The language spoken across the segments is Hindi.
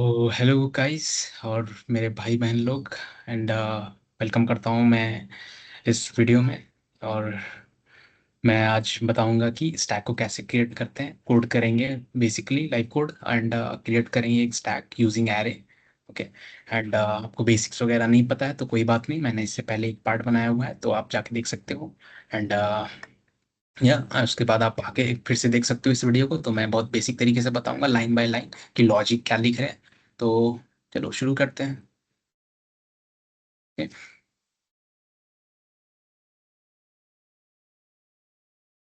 तो हेलो गाइस और मेरे भाई बहन लोग एंड वेलकम करता हूँ मैं इस वीडियो में। और मैं आज बताऊंगा कि स्टैक को कैसे क्रिएट करते हैं। कोड करेंगे basically live code and create करेंगे एक stack using array. Okay. And आपको बेसिक्स वगैरह नहीं पता है तो कोई बात नहीं, मैंने इससे पहले एक पार्ट बनाया हुआ है तो आप जाके देख सकते हो। एंड या उसके बाद आप आके फिर से देख सकते हो इस वीडियो को। तो मैं बहुत बेसिक तरीके से बताऊंगा लाइन बाय लाइन कि लॉजिक क्या लिख रहे हैं। तो चलो शुरू करते हैं। Okay?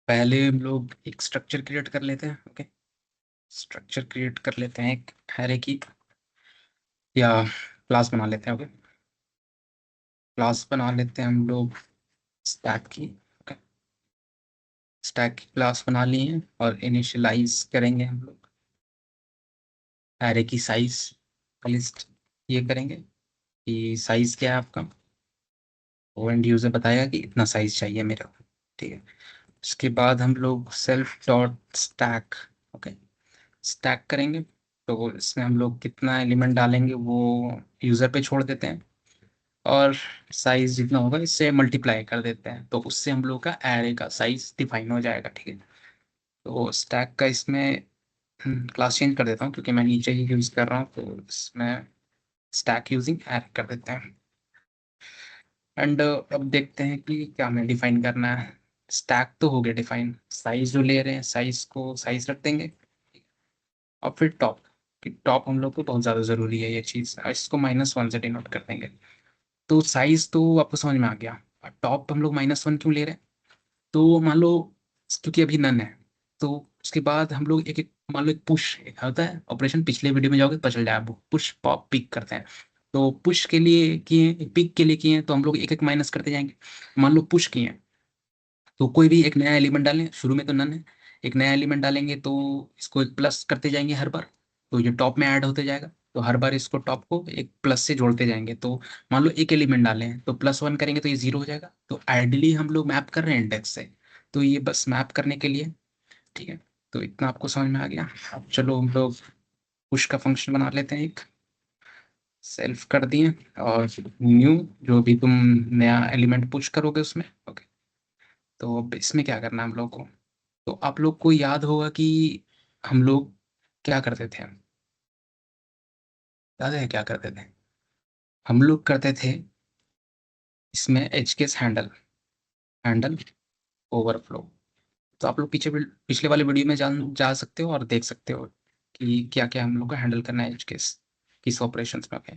पहले हम लोग एक स्ट्रक्चर क्रिएट कर लेते हैं। ओके। स्ट्रक्चर क्रिएट कर लेते हैं एक हैरे की, या क्लास बना लेते हैं। ओके। क्लास बना लेते हैं हम लोग स्टैक की। ओके। स्टैक की क्लास बना ली है और इनिशियलाइज करेंगे हम लोग हैरे की साइज का लिस्ट। ये करेंगे कि साइज क्या है आपका, वो एंड यूजर बताएगा कि इतना साइज चाहिए मेरे को। ठीक है। उसके बाद हम लोग self dot stack. Okay. Stack करेंगे तो इसमें हम लोग कितना एलिमेंट डालेंगे वो यूज़र पे छोड़ देते हैं, और साइज जितना होगा इससे मल्टीप्लाई कर देते हैं तो उससे हम लोग का एरे का साइज डिफाइन हो जाएगा। ठीक है। तो स्टैक का इसमें क्लास चेंज कर देता हूँ क्योंकि मैं नीचे ही यूज़ कर रहा हूँ, तो इसमें स्टैक यूजिंग एरे कर देते हैं। एंड अब देखते हैं कि क्या हमें डिफाइन करना है। स्टैक तो हो गया डिफाइन, साइज जो ले रहे हैं साइज को साइज रख देंगे। और फिर टॉप, कि टॉप हम लोग को बहुत ज़्यादा ज़रूरी है ये चीज़, इसको -1 से डिनोट कर देंगे। तो साइज तो आपको समझ में आ गया। टॉप हम लोग -1 क्यों ले रहे हैं, तो मान लो क्योंकि अभी नन है, तो उसके बाद हम लोग एक एक मान लो एक पुश होता है ऑपरेशन, पिछले वीडियो में जाओगे तो पता चल जाएगा। पुश पॉप पिक करते हैं, तो पुश के लिए किए, पिक के लिए किए हैं, तो हम लोग एक एक माइनस करते जाएंगे। मान लो पुश किए हैं तो कोई भी एक नया एलिमेंट डालें, शुरू में तो नन है, एक नया एलिमेंट डालेंगे तो इसको एक प्लस करते जाएंगे हर बार, तो ये टॉप में ऐड होते जाएगा। तो हर बार इसको टॉप को एक प्लस से जोड़ते जाएंगे। तो मान लो एक एलिमेंट डाले हैं तो +1 करेंगे तो ये 0 हो जाएगा। तो आइडियली हम लोग मैप कर रहे हैं इंडेक्स से, तो ये बस मैप करने के लिए। ठीक है। तो इतना आपको समझ में आ गया। अब चलो हम लोग पुश का फंक्शन बना लेते हैं एक, सेल्फ कर दिए, और न्यू जो भी तुम नया एलिमेंट पुश करोगे उसमें। ओके। तो अब इसमें क्या करना है हम लोग को, तो आप लोग को याद होगा कि हम लोग क्या करते थे, याद है क्या करते थे, हम लोग करते थे इसमें H case handle, handle overflow. तो आप लोग पीछे पिछले वाले वीडियो में जान जा सकते हो और देख सकते हो कि क्या क्या हम लोग को हैंडल करना है एच केस किस ऑपरेशंस में। ओके।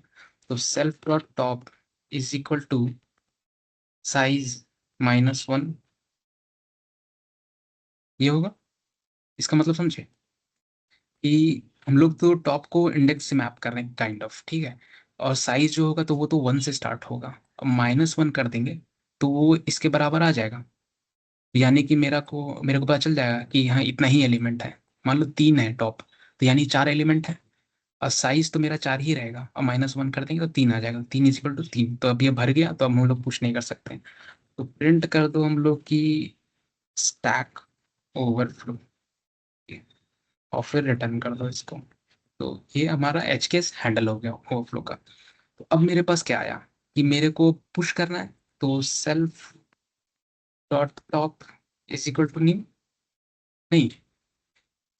तो self dot top is equal to size -1, ये होगा। इसका मतलब समझे कि हम लोग तो टॉप को इंडेक्स से मैप कर रहे हैं काइंड ऑफ, ठीक है। और साइज जो होगा तो वो तो 1 से स्टार्ट होगा, अब -1 कर देंगे तो वो इसके बराबर आ जाएगा। यानी कि मेरे को पता चल जाएगा कि यहाँ इतना ही एलिमेंट है। मान लो 3 है टॉप, तो यानी 4 एलिमेंट है, और साइज तो मेरा 4 ही रहेगा, और -1 कर देंगे तो 3 आ जाएगा। 3 = 3, तो अब ये भर गया तो अब हम लोग पुश नहीं कर सकते। तो प्रिंट कर दो हम लोग की स्टैक ओवरफ्लो, और फिर रिटर्न कर दो इसको। तो ये हमारा एच केस हैंडल हो गया ओवरफ्लो का। तो अब मेरे पास क्या आया कि मेरे को पुश करना है, तो self dot top is equal to new, नहीं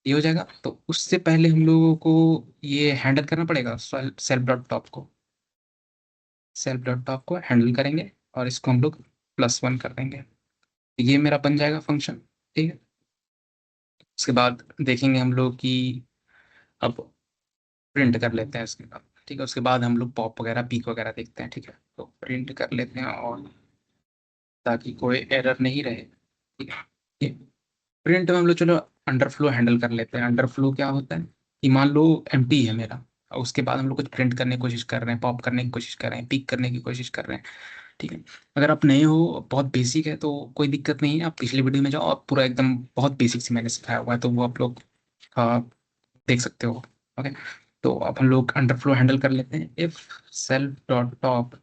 ये हो जाएगा। तो उससे पहले हम लोगों को ये हैंडल करना पड़ेगा सेल्फ डॉट टॉप को, सेल्फ डॉट टॉप को हैंडल करेंगे और इसको हम लोग +1 कर देंगे। ये मेरा बन जाएगा फंक्शन। ठीक है। उसके बाद देखेंगे हम लोग कि अब प्रिंट कर लेते हैं इसके बाद। ठीक है। उसके बाद हम लोग पॉप वगैरह पीक वगैरह देखते हैं। ठीक है। तो प्रिंट कर लेते हैं और ताकि कोई एरर नहीं रहे। ठीक है। प्रिंट में हम लोग चलो अंडरफ्लो हैंडल कर लेते हैं। अंडरफ्लो क्या होता है कि मान लो एम्प्टी है मेरा, और उसके बाद हम लोग कुछ प्रिंट करने की कोशिश कर रहे हैं, पॉप करने की कोशिश कर रहे हैं, पिक करने की कोशिश कर रहे हैं। ठीक है। अगर आप नए हो, बहुत बेसिक है तो कोई दिक्कत नहीं है, आप पिछले वीडियो में जाओ और पूरा एकदम बहुत बेसिक से मैंने सिखाया हुआ है, तो वो आप लोग देख सकते हो। ओके। तो अब हम लोग अंडरफ्लो हैंडल कर लेते हैं। If self dot top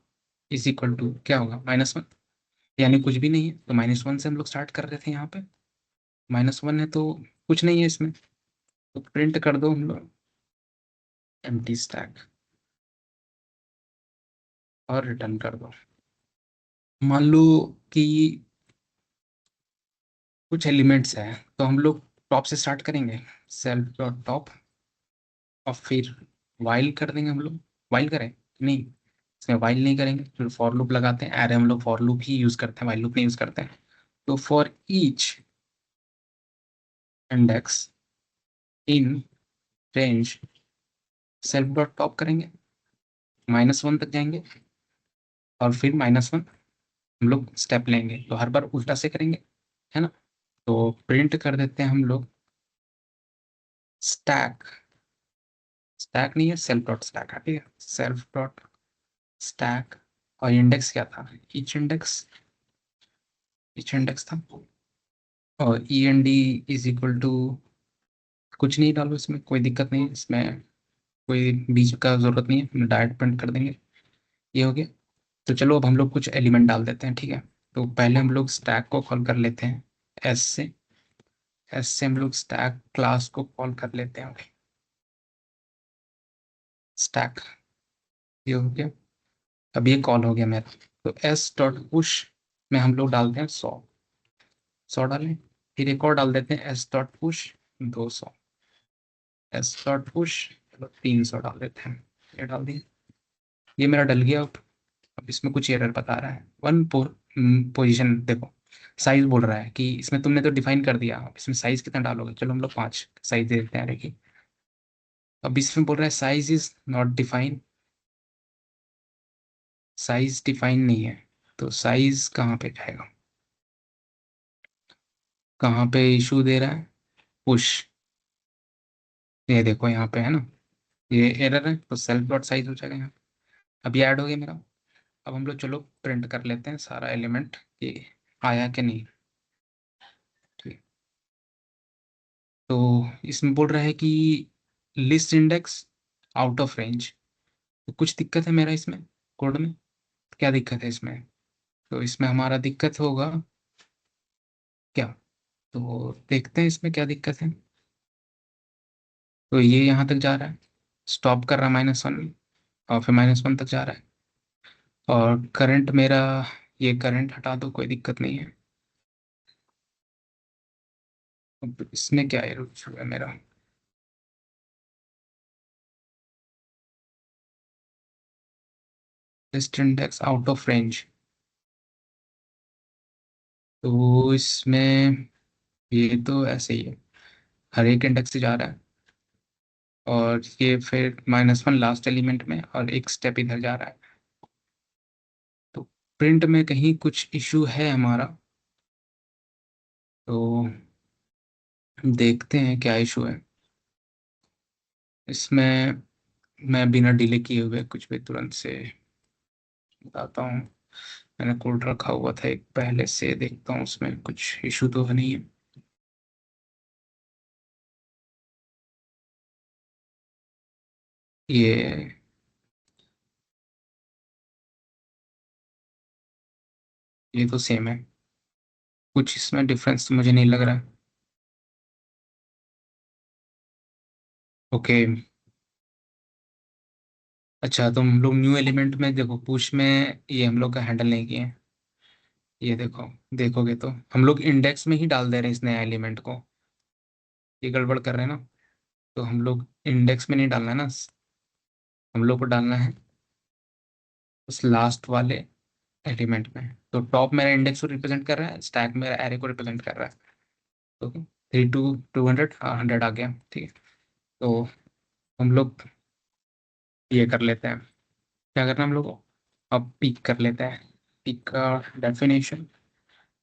is equal to क्या होगा -1, यानी कुछ भी नहीं है, तो -1 से हम लोग स्टार्ट कर रहे थे यहाँ पे। -1 है तो कुछ नहीं है इसमें, तो प्रिंट कर दो हम लोग एम्प्टी स्टैक और रिटर्न कर दो। मान लो कि कुछ एलिमेंट्स हैं, तो हम लोग टॉप से स्टार्ट करेंगे, सेल्फ डॉट टॉप, और फिर वाइल कर देंगे हम लोग। वाइल करें नहीं, इसमें वाइल नहीं करेंगे, फिर फॉर लूप लगाते हैं। अरे हम लोग फॉर लूप ही यूज करते हैं, वाइल लूप नहीं यूज करते हैं। तो for each index in range self dot top करेंगे, -1 तक जाएंगे, और फिर -1 हम लोग स्टेप लेंगे, तो हर बार उल्टा से करेंगे, है ना। तो प्रिंट कर देते हैं हम लोग स्टैक, स्टैक नहीं है, सेल्फ डॉट स्टैक है, ठीक है, सेल्फ डॉट स्टैक। और इंडेक्स क्या था, ईच इंडेक्स, ईच इंडेक्स था। और E N D is equal to, कुछ नहीं डालो इसमें, कोई दिक्कत नहीं है इसमें, कोई बीच का जरूरत नहीं है, हम डायरेक्ट प्रिंट कर देंगे। ये हो गया। तो चलो अब हम लोग कुछ एलिमेंट डाल देते हैं, ठीक है। तो पहले हम लोग स्टैक को कॉल कर लेते हैं एस से, एस से हम लोग स्टैक क्लास को कॉल कर लेते हैं, स्टैक। ये हो गया। अब ये कॉल हो गया मेरा। तो एस डॉट पुश में हम लोग डालते हैं 100 डालें। फिर एक और डाल देते हैं S dot push 200, S dot push चलो 300 डाल देते हैं। ये डाल दिए, ये मेरा डल गया। अब इसमें कुछ एरर बता रहा है, वन पोजिशन देखो, साइज बोल रहा है कि इसमें तुमने तो डिफाइन कर दिया, अब इसमें साइज कितना डालोगे, चलो हम लोग 5 साइज दे देते हैं अरे की। अब इसमें बोल रहा है size is not define, size define नहीं है। तो साइज कहाँ पे जाएगा, कहाँ पे इशू दे रहा है, पुश, ये देखो यहाँ पे है ना, ये एरर है, तो सेल्फ डॉट साइज हो जाएगा यहाँ। अब ये ऐड हो गया मेरा। अब हम लोग चलो प्रिंट कर लेते हैं सारा एलिमेंट, ये आया कि नहीं। ठीक। तो इसमें बोल रहा है कि list index out of range, तो कुछ दिक्कत है मेरा इसमें कोड में, क्या दिक्कत है इसमें। तो इसमें हमारा दिक्कत होगा क्या, तो देखते हैं इसमें क्या दिक्कत है। तो ये यहाँ तक जा रहा है, स्टॉप कर रहा है -1, और फिर -1 तक जा रहा है। और करंट मेरा, ये करंट हटा दो, कोई दिक्कत नहीं है। अब इसमें क्या एरर है मेरा, list index out of range. तो इसमें ये तो ऐसे ही है, हर एक इंडेक्स से जा रहा है, और ये फिर -1 लास्ट एलिमेंट में, और एक स्टेप इधर जा रहा है। तो प्रिंट में कहीं कुछ इशू है हमारा, तो देखते हैं क्या इशू है इसमें। मैं बिना डिले किए हुए कुछ भी तुरंत से बताता हूँ। मैंने कोड रखा हुआ था एक पहले से, देखता हूँ उसमें कुछ इशू तो नहीं है। ये ये तो सेम है, कुछ इसमें डिफरेंस तो मुझे नहीं लग रहा है। ओके। अच्छा, तो हम लोग न्यू एलिमेंट में देखो, पुश में ये हम लोग का हैंडल नहीं किए हैं। ये देखो, देखोगे तो हम लोग इंडेक्स में ही डाल दे रहे हैं इस नया एलिमेंट को, ये गड़बड़ कर रहे हैं ना। तो हम लोग इंडेक्स में नहीं डालना है ना, हम लोग को डालना है उस लास्ट वाले एलिमेंट में। तो टॉप मेरा इंडेक्स को रिप्रेजेंट कर रहा है, स्टैक मेरा एरे को रिप्रेजेंट कर रहा है। तो 3 to 200, हाँ 100 आ गया, ठीक है। तो हम लोग ये कर लेते हैं, क्या करना है हम लोग को, अब पिक कर लेते हैं। पिक का डेफिनेशन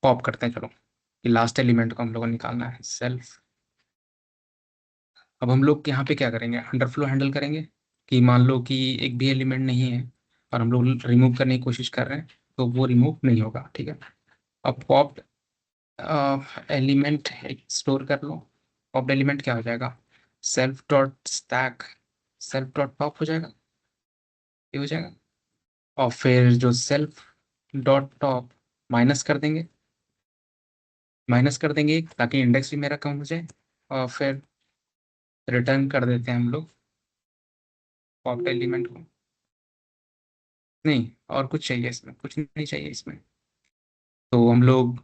पॉप करते हैं, चलो कि लास्ट एलिमेंट को हम लोग को निकालना है, सेल्फ। अब हम लोग यहाँ पे क्या करेंगे, अंडरफ्लो हैंडल करेंगे, कि मान लो कि एक भी एलिमेंट नहीं है और हम लोग रिमूव करने की कोशिश कर रहे हैं, तो वो रिमूव नहीं होगा, ठीक है। अब पॉप एलिमेंट स्टोर कर लो। पॉप एलिमेंट क्या हो जाएगा, self dot stack, self dot top हो जाएगा, ये हो जाएगा। और फिर जो सेल्फ डॉट टॉप माइनस कर देंगे, माइनस कर देंगे ताकि इंडेक्स भी मेरा कम हो जाए। और फिर रिटर्न कर देते हैं हम लोग पॉप्ड एलिमेंट को, नहीं और कुछ चाहिए इसमें, कुछ नहीं चाहिए इसमें। तो हम लोग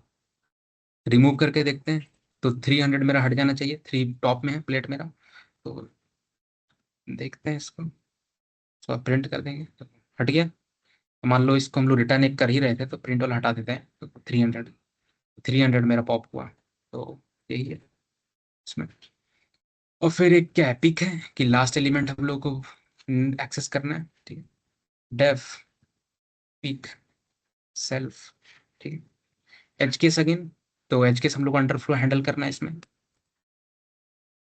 रिमूव करके देखते हैं। तो 300 मेरा हट जाना चाहिए, 3 टॉप में है प्लेट मेरा। तो देखते हैं इसको, तो प्रिंट कर देंगे तो हट गया। तो मान लो इसको हम लोग रिटर्न एक कर ही रहे थे, तो प्रिंट वाला हटा देते हैं। तो 300 मेरा पॉप हुआ। तो यही है इसमें। और फिर एक क्या है, पिक है कि लास्ट एलिमेंट हम लोग को एक्सेस करना है, ठीक है। डेफ पिक सेल्फ, ठीक है। एज केस अगेन, तो एज केस हम लोग को अंडरफ्लो हैंडल करना है इसमें,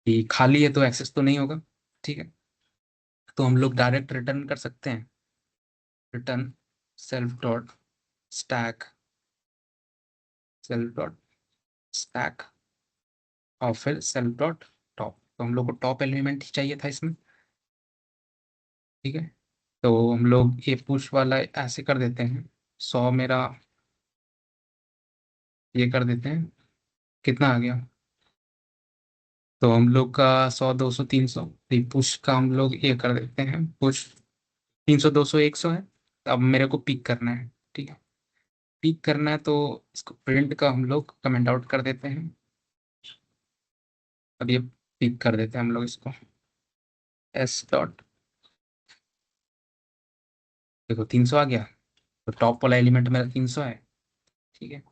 कि खाली है तो एक्सेस तो नहीं होगा, ठीक है। तो हम लोग डायरेक्ट रिटर्न कर सकते हैं, return self dot stack, self dot stack, और फिर सेल्फ डॉट टॉप। तो हम लोग को टॉप एलिमेंट ही चाहिए था इसमें, ठीक है। तो हम लोग ये पुश वाला ऐसे कर देते हैं, 100 मेरा ये कर देते हैं, कितना आ गया। तो हम लोग का 100 200 300, पुश का हम लोग ये कर देते हैं, पुश 300 200 100 है। अब मेरे को पिक करना है, ठीक है। पिक करना है तो इसको प्रिंट का हम लोग कमेंट आउट कर देते हैं। अब ये पिक कर देते हैं हम लोग इसको, एस डॉट, देखो 300 आ गया। तो टॉप वाला एलिमेंट मेरा 300 है, ठीक है।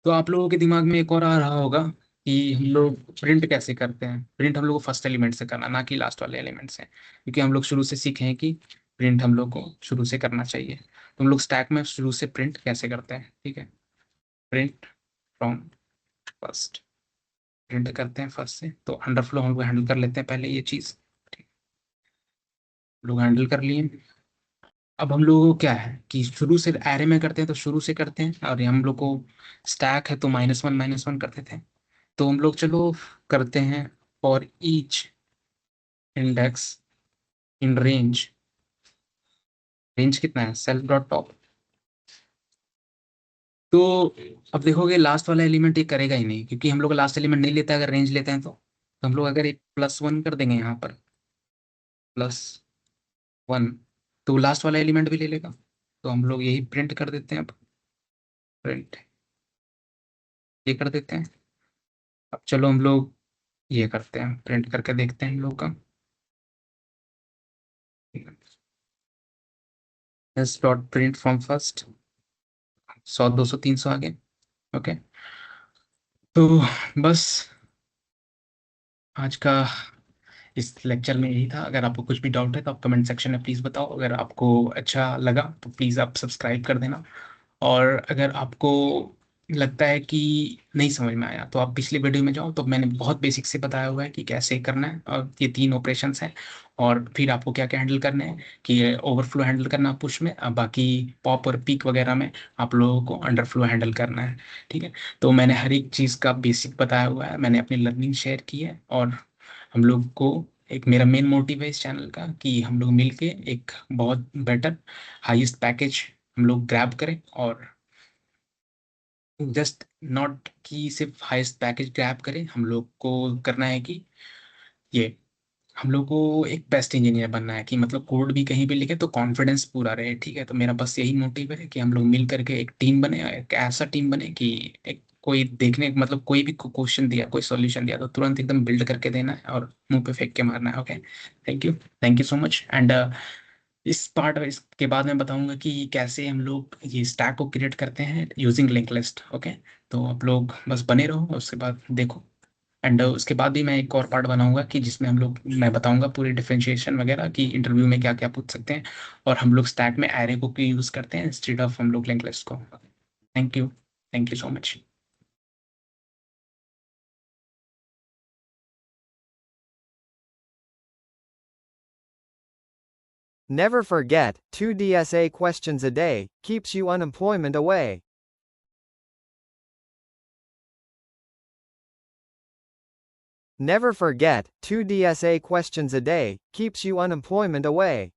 तो आप लोगों के दिमाग में एक और आ रहा होगा कि हम लोग प्रिंट कैसे करते हैं। प्रिंट हम लोग को फर्स्ट एलिमेंट से करना, ना कि लास्ट वाले एलिमेंट से, क्योंकि हम लोग शुरू से सीखे हैं कि प्रिंट हम लोग को शुरू से करना चाहिए। तो हम लोग स्टैक में शुरू से प्रिंट कैसे करते हैं, ठीक है। प्रिंट फ्रॉम फर्स्ट, प्रिंट करते हैं फर्स्ट से। तो अंडरफ्लो हम लोग हैंडल कर लेते हैं पहले ये चीज़, ठीक, लोग हैंडल कर लिए। अब हम लोगों को क्या है कि शुरू से एरे में करते हैं तो शुरू से करते हैं, और हम लोग को स्टैक है तो -1 करते थे। तो हम लोग चलो करते हैं for each index in range, range कितना है सेल्फ डॉट टॉप। तो अब देखोगे लास्ट वाला एलिमेंट ये करेगा ही नहीं, क्योंकि हम लोग लास्ट एलिमेंट नहीं लेता है अगर रेंज लेते हैं तो हम लोग अगर एक +1 कर देंगे यहाँ पर, +1, तो लास्ट वाला एलिमेंट भी ले लेगा। तो हम लोग यही प्रिंट कर देते हैं, अब प्रिंट ये कर देते हैं। अब चलो हम लोग ये करते हैं, प्रिंट करके देखते हैं हम लोग का, S dot print from first, 100 200 300 आगे, ओके। तो बस आज का इस लेक्चर में यही था। अगर आपको कुछ भी डाउट है तो आप कमेंट सेक्शन में प्लीज़ बताओ। अगर आपको अच्छा लगा तो प्लीज़ आप सब्सक्राइब कर देना। और अगर आपको लगता है कि नहीं समझ में आया तो आप पिछले वीडियो में जाओ, तो मैंने बहुत बेसिक से बताया हुआ है कि कैसे करना है, और ये 3 ऑपरेशंस हैं। और फिर आपको क्या क्या हैंडल करने हैं, कि ओवरफ्लो हैंडल करना पुश में, बाकी पॉप और पीक वगैरह में आप लोगों को अंडरफ्लो हैंडल करना है, ठीक है। तो मैंने हर एक चीज़ का बेसिक बताया हुआ है, मैंने अपनी लर्निंग शेयर की है। और हम लोग को एक, मेरा मेन मोटिव है इस चैनल का कि हम लोग मिलके एक बहुत बेटर हाईएस्ट पैकेज हम लोग ग्रैब करें। और जस्ट नॉट कि सिर्फ हाईएस्ट पैकेज ग्रैब करें, हम लोग को करना है कि ये, हम लोग को एक बेस्ट इंजीनियर बनना है, कि मतलब कोड भी कहीं भी लिखे तो कॉन्फिडेंस पूरा रहे, ठीक है। तो मेरा बस यही मोटिव है कि हम लोग मिल करके एक टीम बने, एक ऐसा टीम बने कि एक कोई देखने, मतलब कोई भी क्वेश्चन दिया, कोई सॉल्यूशन दिया तो तुरंत एकदम बिल्ड करके देना है और मुंह पे फेंक के मारना है, okay. Thank you so much. And इस पार्ट, इसके बाद मैं बताऊंगा कि कैसे हम लोग ये स्टैक को क्रिएट करते हैं यूजिंग लिंक लिस्ट, ओके। तो आप लोग बस बने रहो, उसके बाद देखो। एंड उसके बाद भी मैं एक और पार्ट बनाऊंगा कि जिसमें हम लोग, मैं बताऊंगा पूरी डिफरेंशिएशन वगैरह कि इंटरव्यू में क्या क्या पूछ सकते हैं, और हम लोग स्टैक में एरे को क्यों यूज़ करते हैं इंस्टेड ऑफ हम लोग लिंक लिस्ट को। Thank you so much. Never forget, 2 DSA questions a day keeps you unemployment away. Never forget, 2 DSA questions a day keeps you unemployment away.